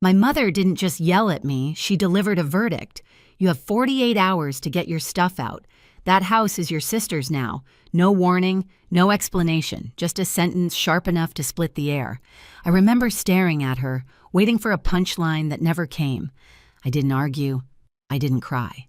My mother didn't just yell at me, she delivered a verdict. You have 48 hours to get your stuff out. That house is your sister's now. No warning, no explanation, just a sentence sharp enough to split the air. I remember staring at her, waiting for a punchline that never came. I didn't argue. I didn't cry.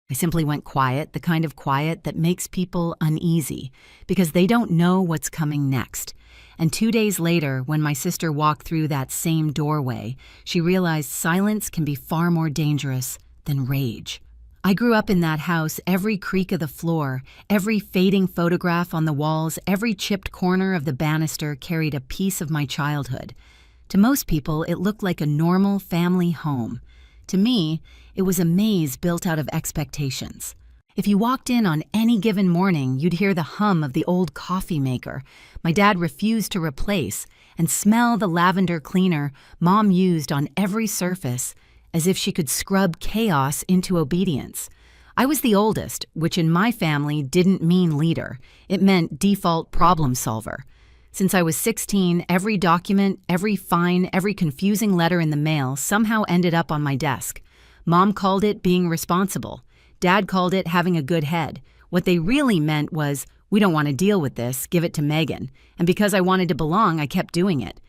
I simply went quiet, the kind of quiet that makes people uneasy, because they don't know what's coming next. And 2 days later, when my sister walked through that same doorway, she realized silence can be far more dangerous than rage. I grew up in that house, every creak of the floor, every fading photograph on the walls, every chipped corner of the banister carried a piece of my childhood. To most people, it looked like a normal family home. To me, it was a maze built out of expectations. If you walked in on any given morning, you'd hear the hum of the old coffee maker my dad refused to replace and smell the lavender cleaner Mom used on every surface, as if she could scrub chaos into obedience. I was the oldest, which in my family didn't mean leader. It meant default problem solver. Since I was 16, every document, every fine, every confusing letter in the mail somehow ended up on my desk. Mom called it being responsible. Dad called it having a good head. What they really meant was, we don't want to deal with this, give it to Megan. And because I wanted to belong, I kept doing it.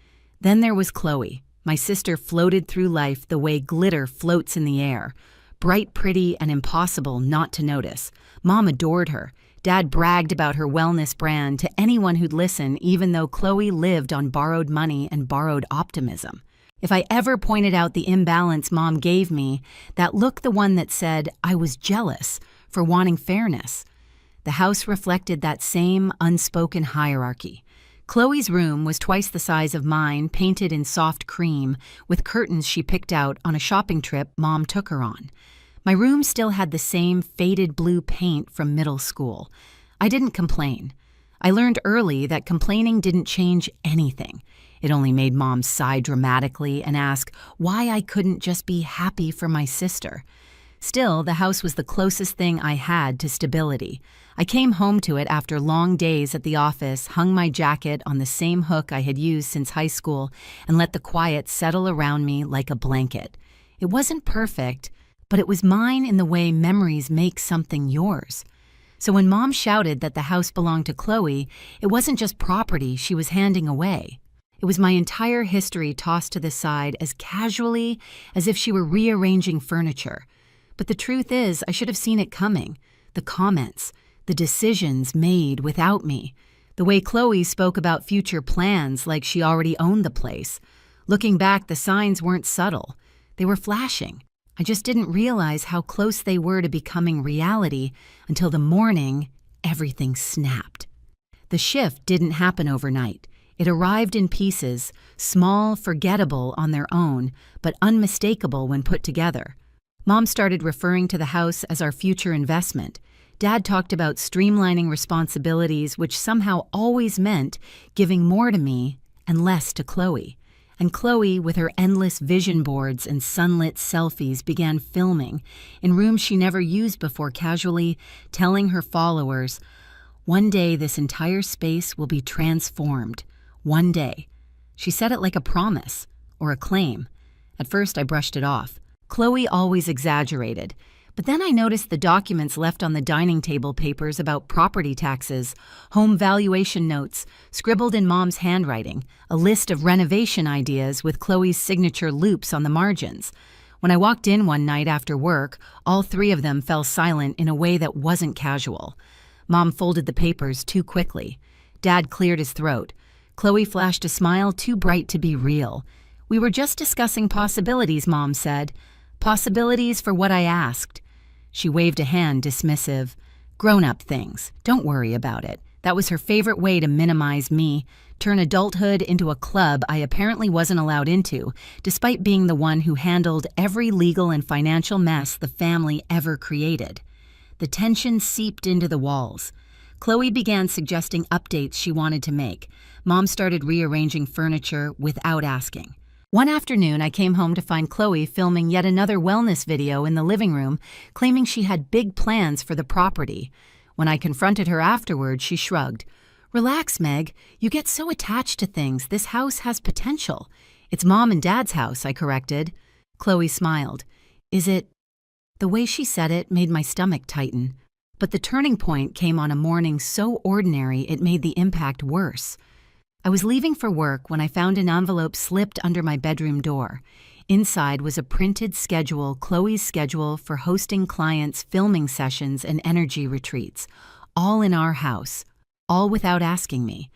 Then there was Chloe. My sister floated through life the way glitter floats in the air. Bright, pretty, and impossible not to notice. Mom adored her. Dad bragged about her wellness brand to anyone who'd listen, even though Chloe lived on borrowed money and borrowed optimism. If I ever pointed out the imbalance Mom gave me, that looked the one that said I was jealous for wanting fairness. The house reflected that same unspoken hierarchy. Chloe's room was twice the size of mine, painted in soft cream, with curtains she picked out on a shopping trip Mom took her on. My room still had the same faded blue paint from middle school. I didn't complain. I learned early that complaining didn't change anything. It only made Mom sigh dramatically and ask why I couldn't just be happy for my sister. Still, the house was the closest thing I had to stability. I came home to it after long days at the office, hung my jacket on the same hook I had used since high school, and let the quiet settle around me like a blanket. It wasn't perfect, but it was mine in the way memories make something yours. So when Mom shouted that the house belonged to Chloe, it wasn't just property she was handing away. It was my entire history tossed to the side as casually as if she were rearranging furniture. But the truth is, I should have seen it coming. The comments, the decisions made without me. The way Chloe spoke about future plans like she already owned the place. Looking back, the signs weren't subtle. They were flashing. I just didn't realize how close they were to becoming reality until the morning everything snapped. The shift didn't happen overnight. It arrived in pieces, small, forgettable on their own, but unmistakable when put together. Mom started referring to the house as our future investment. Dad talked about streamlining responsibilities, which somehow always meant giving more to me and less to Chloe. And Chloe, with her endless vision boards and sunlit selfies, began filming in rooms she never used before, casually telling her followers, "One day this entire space will be transformed. One day." She said it like a promise or a claim. At first, I brushed it off. Chloe always exaggerated. But then I noticed the documents left on the dining table papers about property taxes, home valuation notes, scribbled in Mom's handwriting, a list of renovation ideas with Chloe's signature loops on the margins. When I walked in one night after work, all three of them fell silent in a way that wasn't casual. Mom folded the papers too quickly. Dad cleared his throat. Chloe flashed a smile too bright to be real. "We were just discussing possibilities," Mom said. "Possibilities for what I asked." She waved a hand, dismissive. "Grown-up things. Don't worry about it." That was her favorite way to minimize me, turn adulthood into a club I apparently wasn't allowed into, despite being the one who handled every legal and financial mess the family ever created. The tension seeped into the walls. Chloe began suggesting updates she wanted to make. Mom started rearranging furniture without asking. One afternoon, I came home to find Chloe filming yet another wellness video in the living room, claiming she had big plans for the property. When I confronted her afterward, she shrugged. "Relax, Meg. You get so attached to things. This house has potential. It's Mom and Dad's house, I corrected. Chloe smiled. Is it? The way she said it made my stomach tighten. But the turning point came on a morning so ordinary it made the impact worse. I was leaving for work when I found an envelope slipped under my bedroom door. Inside was a printed schedule, Chloe's schedule for hosting clients' filming sessions and energy retreats, all in our house, all without asking me.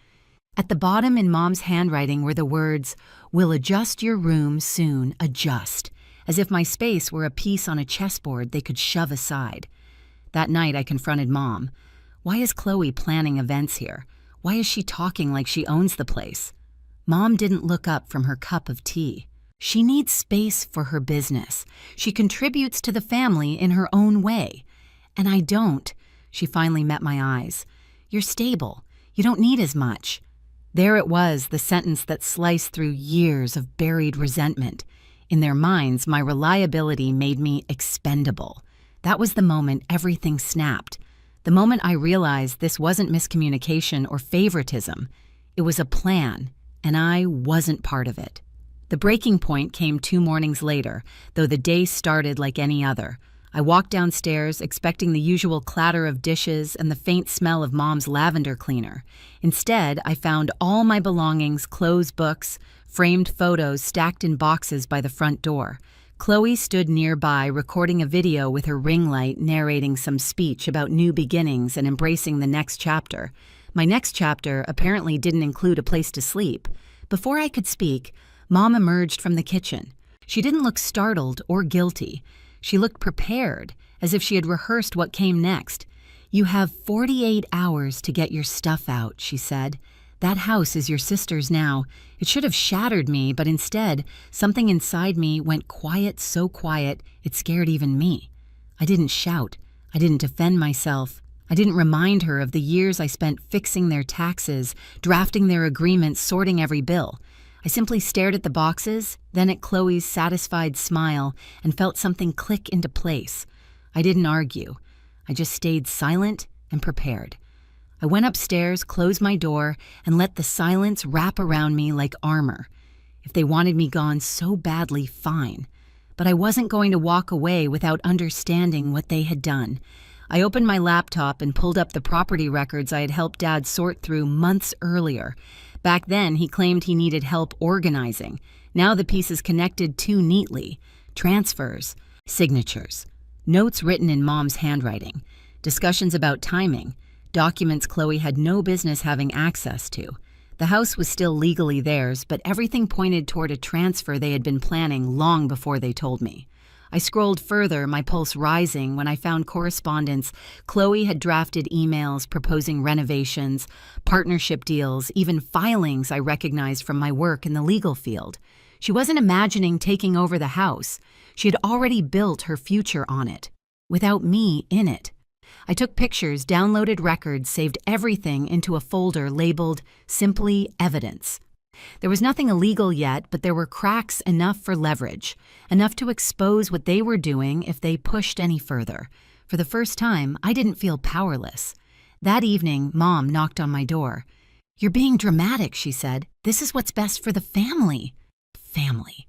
At the bottom in Mom's handwriting were the words, "We'll adjust your room soon, adjust," as if my space were a piece on a chessboard they could shove aside. That night I confronted Mom. Why is Chloe planning events here? Why is she talking like she owns the place? Mom didn't look up from her cup of tea. She needs space for her business. She contributes to the family in her own way. And I don't. She finally met my eyes. You're stable. You don't need as much. There it was, the sentence that sliced through years of buried resentment. In their minds, my reliability made me expendable. That was the moment everything snapped. The moment I realized this wasn't miscommunication or favoritism. It was a plan, and I wasn't part of it. The breaking point came 2 mornings later, though the day started like any other. I walked downstairs, expecting the usual clatter of dishes and the faint smell of Mom's lavender cleaner. Instead, I found all my belongings, clothes, books, framed photos stacked in boxes by the front door. Chloe stood nearby, recording a video with her ring light, narrating some speech about new beginnings and embracing the next chapter. My next chapter apparently didn't include a place to sleep. Before I could speak, Mom emerged from the kitchen. She didn't look startled or guilty. She looked prepared, as if she had rehearsed what came next. "You have 48 hours to get your stuff out," she said. "That house is your sister's now." It should have shattered me, but instead, something inside me went quiet, so quiet, it scared even me. I didn't shout. I didn't defend myself. I didn't remind her of the years I spent fixing their taxes, drafting their agreements, sorting every bill. I simply stared at the boxes, then at Chloe's satisfied smile, and felt something click into place. I didn't argue. I just stayed silent and prepared. I went upstairs, closed my door, and let the silence wrap around me like armor. If they wanted me gone so badly, fine. But I wasn't going to walk away without understanding what they had done. I opened my laptop and pulled up the property records I had helped Dad sort through months earlier. Back then, he claimed he needed help organizing. Now the pieces connected too neatly. Transfers, signatures, notes written in Mom's handwriting, discussions about timing, documents Chloe had no business having access to. The house was still legally theirs, but everything pointed toward a transfer they had been planning long before they told me. I scrolled further, my pulse rising, when I found correspondence. Chloe had drafted emails proposing renovations, partnership deals, even filings I recognized from my work in the legal field. She wasn't imagining taking over the house. She had already built her future on it, without me in it. I took pictures, downloaded records, saved everything into a folder labeled simply Evidence. There was nothing illegal yet, but there were cracks enough for leverage, enough to expose what they were doing if they pushed any further. For the first time, I didn't feel powerless. That evening, Mom knocked on my door. "You're being dramatic," she said. "This is what's best for the family." Family.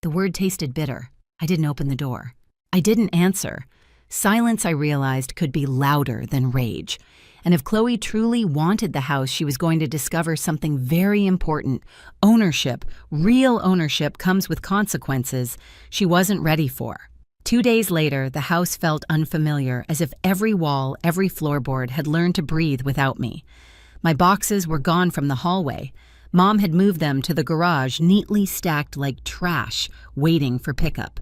The word tasted bitter. I didn't open the door. I didn't answer. Silence, I realized, could be louder than rage. And if Chloe truly wanted the house, she was going to discover something very important. Ownership, real ownership, comes with consequences she wasn't ready for. 2 days later, the house felt unfamiliar, as if every wall, every floorboard had learned to breathe without me. My boxes were gone from the hallway. Mom had moved them to the garage, neatly stacked like trash, waiting for pickup.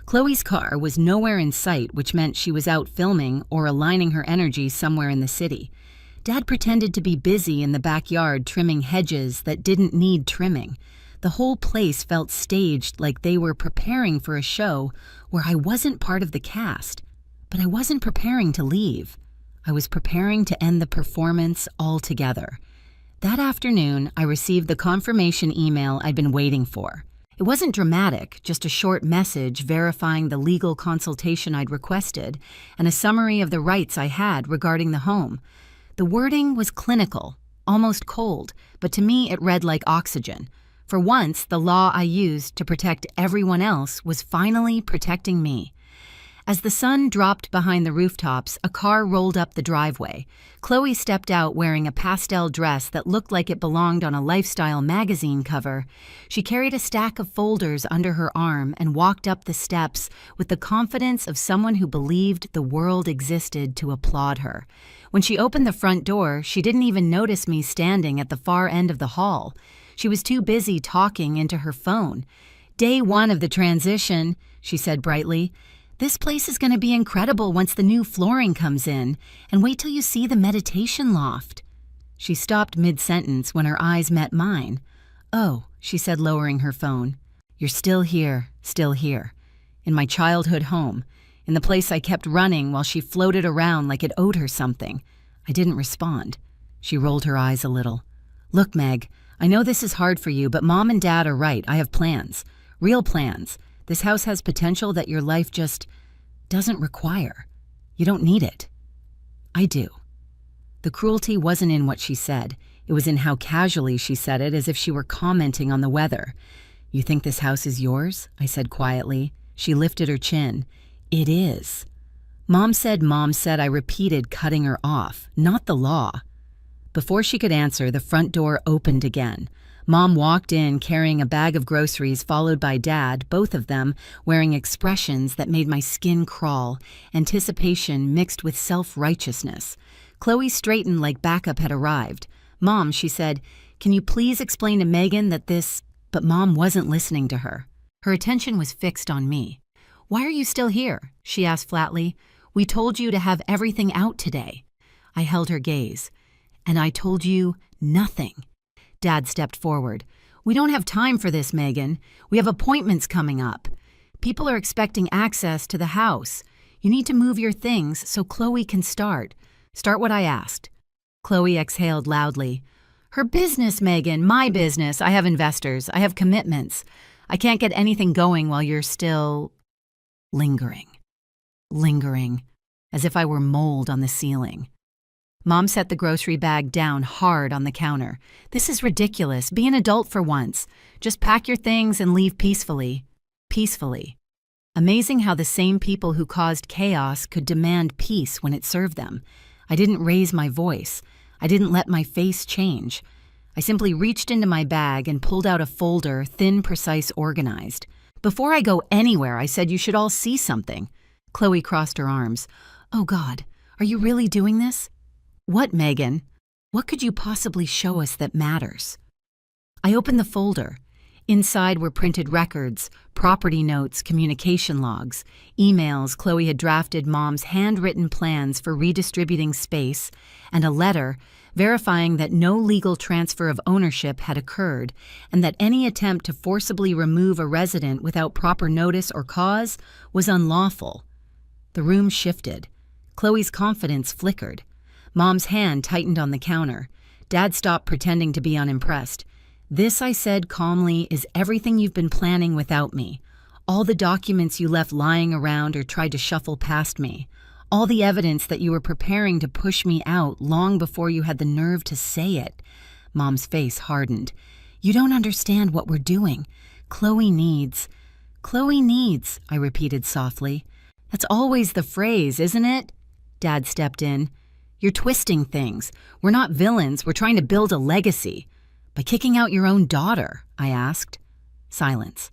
Chloe's car was nowhere in sight, which meant she was out filming or aligning her energy somewhere in the city. Dad pretended to be busy in the backyard trimming hedges that didn't need trimming. The whole place felt staged, like they were preparing for a show where I wasn't part of the cast. But I wasn't preparing to leave. I was preparing to end the performance altogether. That afternoon, I received the confirmation email I'd been waiting for. It wasn't dramatic, just a short message verifying the legal consultation I'd requested and a summary of the rights I had regarding the home. The wording was clinical, almost cold, but to me it read like oxygen. For once, the law I used to protect everyone else was finally protecting me. As the sun dropped behind the rooftops, a car rolled up the driveway. Chloe stepped out wearing a pastel dress that looked like it belonged on a lifestyle magazine cover. She carried a stack of folders under her arm and walked up the steps with the confidence of someone who believed the world existed to applaud her. When she opened the front door, she didn't even notice me standing at the far end of the hall. She was too busy talking into her phone. "Day one of the transition," she said brightly. "This place is going to be incredible once the new flooring comes in, and wait till you see the meditation loft." She stopped mid-sentence when her eyes met mine. "Oh," she said, lowering her phone. "You're still here, in my childhood home, in the place I kept running while she floated around like it owed her something." I didn't respond. She rolled her eyes a little. "Look, Meg, I know this is hard for you, but Mom and Dad are right. I have plans. Real plans. This house has potential that your life just doesn't require. You don't need it. I do." The cruelty wasn't in what she said. It was in how casually she said it, as if she were commenting on the weather. "You think this house is yours?" I said quietly. She lifted her chin. "It is." Mom said, I repeated, cutting her off. "Not the law." Before she could answer, the front door opened again. Mom walked in carrying a bag of groceries, followed by Dad, both of them wearing expressions that made my skin crawl, anticipation mixed with self-righteousness. Chloe straightened like backup had arrived. "Mom," she said, "can you please explain to Megan that this—" But Mom wasn't listening to her. Her attention was fixed on me. "Why are you still here?" she asked flatly. "We told you to have everything out today." I held her gaze. "And I told you nothing." Dad stepped forward. "We don't have time for this, Megan. We have appointments coming up. People are expecting access to the house. You need to move your things so Chloe can start. Start what I asked." Chloe exhaled loudly. "Her business, Megan, my business. I have investors. I have commitments. I can't get anything going while you're still lingering, as if I were mold on the ceiling." Mom set the grocery bag down hard on the counter. "This is ridiculous. Be an adult for once. Just pack your things and leave peacefully." Peacefully. Amazing how the same people who caused chaos could demand peace when it served them. I didn't raise my voice. I didn't let my face change. I simply reached into my bag and pulled out a folder, thin, precise, organized. "Before I go anywhere, I said you should all see something." Chloe crossed her arms. "Oh God, are you really doing this?" "What, Megan? What could you possibly show us that matters?" I opened the folder. Inside were printed records, property notes, communication logs, emails Chloe had drafted Mom's handwritten plans for redistributing space, and a letter verifying that no legal transfer of ownership had occurred and that any attempt to forcibly remove a resident without proper notice or cause was unlawful. The room shifted. Chloe's confidence flickered. Mom's hand tightened on the counter. Dad stopped pretending to be unimpressed. "This," I said calmly, "is everything you've been planning without me. All the documents you left lying around or tried to shuffle past me. All the evidence that you were preparing to push me out long before you had the nerve to say it." Mom's face hardened. "You don't understand what we're doing. Chloe needs, I repeated softly. "That's always the phrase, isn't it?" Dad stepped in. "You're twisting things. We're not villains. We're trying to build a legacy." "By kicking out your own daughter?" I asked. Silence.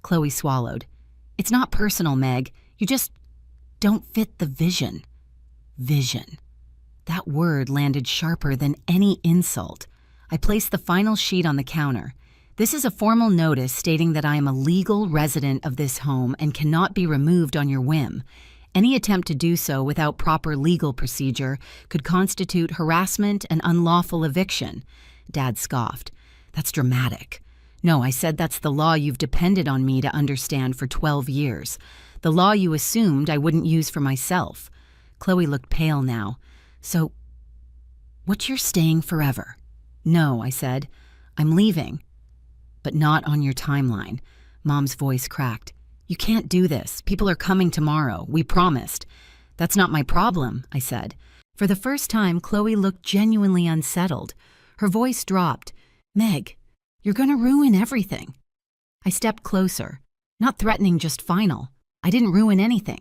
Chloe swallowed. "It's not personal, Meg. You just don't fit the vision." Vision. That word landed sharper than any insult. I placed the final sheet on the counter. "This is a formal notice stating that I am a legal resident of this home and cannot be removed on your whim. Any attempt to do so without proper legal procedure could constitute harassment and unlawful eviction." Dad scoffed. "That's dramatic." "No," I said, "that's the law you've depended on me to understand for 12 years. The law you assumed I wouldn't use for myself." Chloe looked pale now. "So, what, you're staying forever?" "No," I said. "I'm leaving." "But not on your timeline." Mom's voice cracked. "You can't do this. People are coming tomorrow. We promised." "That's not my problem," I said. For the first time, Chloe looked genuinely unsettled. Her voice dropped. "Meg, You're gonna ruin everything." I stepped closer, not threatening, just final. "I didn't ruin anything.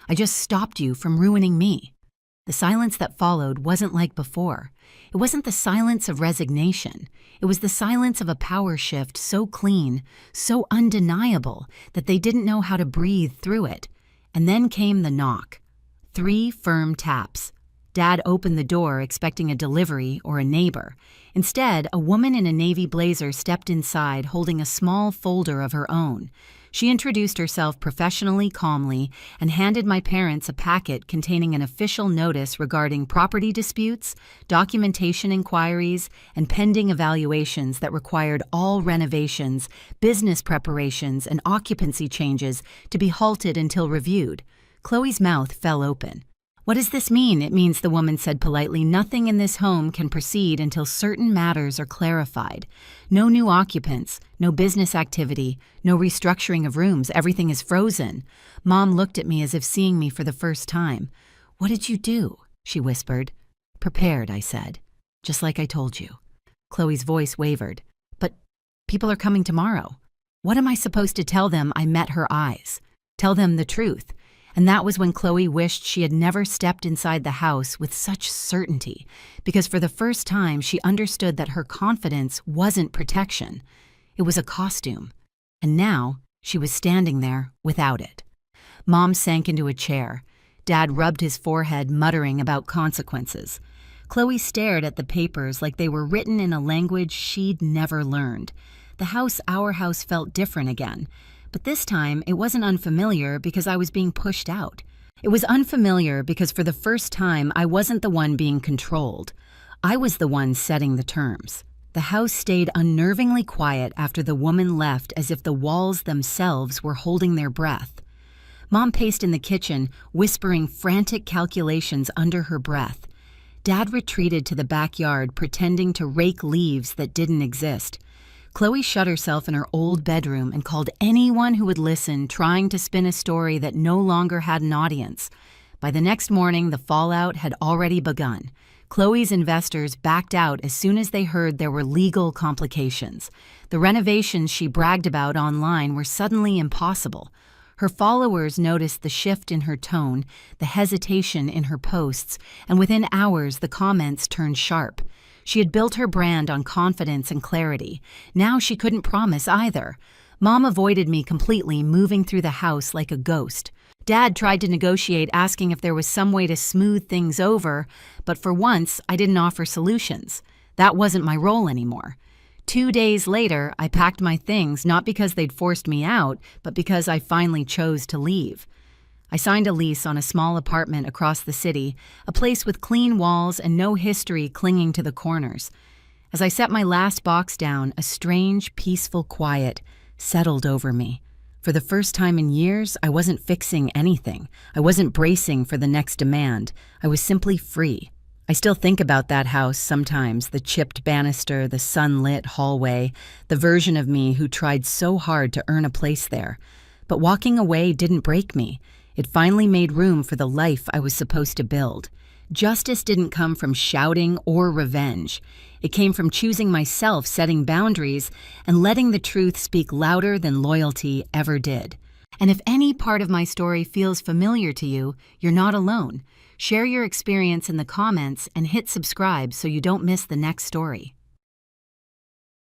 I just stopped you from ruining me." The silence that followed wasn't like before. It wasn't the silence of resignation. It was the silence of a power shift so clean, so undeniable, that they didn't know how to breathe through it. And then came the knock. 3 firm taps. Dad opened the door expecting a delivery or a neighbor. Instead, a woman in a navy blazer stepped inside holding a small folder of her own. She introduced herself professionally, calmly, and handed my parents a packet containing an official notice regarding property disputes, documentation inquiries, and pending evaluations that required all renovations, business preparations, and occupancy changes to be halted until reviewed. Chloe's mouth fell open. "What does this mean?" "It means," the woman said politely, "nothing in this home can proceed until certain matters are clarified. No new occupants, no business activity, no restructuring of rooms. Everything is frozen." Mom looked at me as if seeing me for the first time. "What did you do?" she whispered. "Prepared," I said. "Just like I told you." Chloe's voice wavered. "But people are coming tomorrow. What am I supposed to tell them?" I met her eyes. "Tell them the truth." And that was when Chloe wished she had never stepped inside the house with such certainty, because for the first time she understood that her confidence wasn't protection. It was a costume. And now she was standing there without it. Mom sank into a chair. Dad rubbed his forehead, muttering about consequences. Chloe stared at the papers like they were written in a language she'd never learned. Our house felt different again. But this time, it wasn't unfamiliar because I was being pushed out. It was unfamiliar because for the first time, I wasn't the one being controlled. I was the one setting the terms. The house stayed unnervingly quiet after the woman left, as if the walls themselves were holding their breath. Mom paced in the kitchen, whispering frantic calculations under her breath. Dad retreated to the backyard, pretending to rake leaves that didn't exist. Chloe shut herself in her old bedroom and called anyone who would listen, trying to spin a story that no longer had an audience. By the next morning, the fallout had already begun. Chloe's investors backed out as soon as they heard there were legal complications. The renovations she bragged about online were suddenly impossible. Her followers noticed the shift in her tone, the hesitation in her posts, and within hours the comments turned sharp. She had built her brand on confidence and clarity. Now she couldn't promise either. Mom avoided me completely, moving through the house like a ghost. Dad tried to negotiate, asking if there was some way to smooth things over, but for once, I didn't offer solutions. That wasn't my role anymore. 2 days later, I packed my things, not because they'd forced me out, but because I finally chose to leave. I signed a lease on a small apartment across the city, a place with clean walls and no history clinging to the corners. As I set my last box down, a strange, peaceful quiet settled over me. For the first time in years, I wasn't fixing anything. I wasn't bracing for the next demand. I was simply free. I still think about that house sometimes, the chipped banister, the sunlit hallway, the version of me who tried so hard to earn a place there. But walking away didn't break me. It finally made room for the life I was supposed to build. Justice didn't come from shouting or revenge. It came from choosing myself, setting boundaries, and letting the truth speak louder than loyalty ever did. And if any part of my story feels familiar to you, you're not alone. Share your experience in the comments and hit subscribe so you don't miss the next story.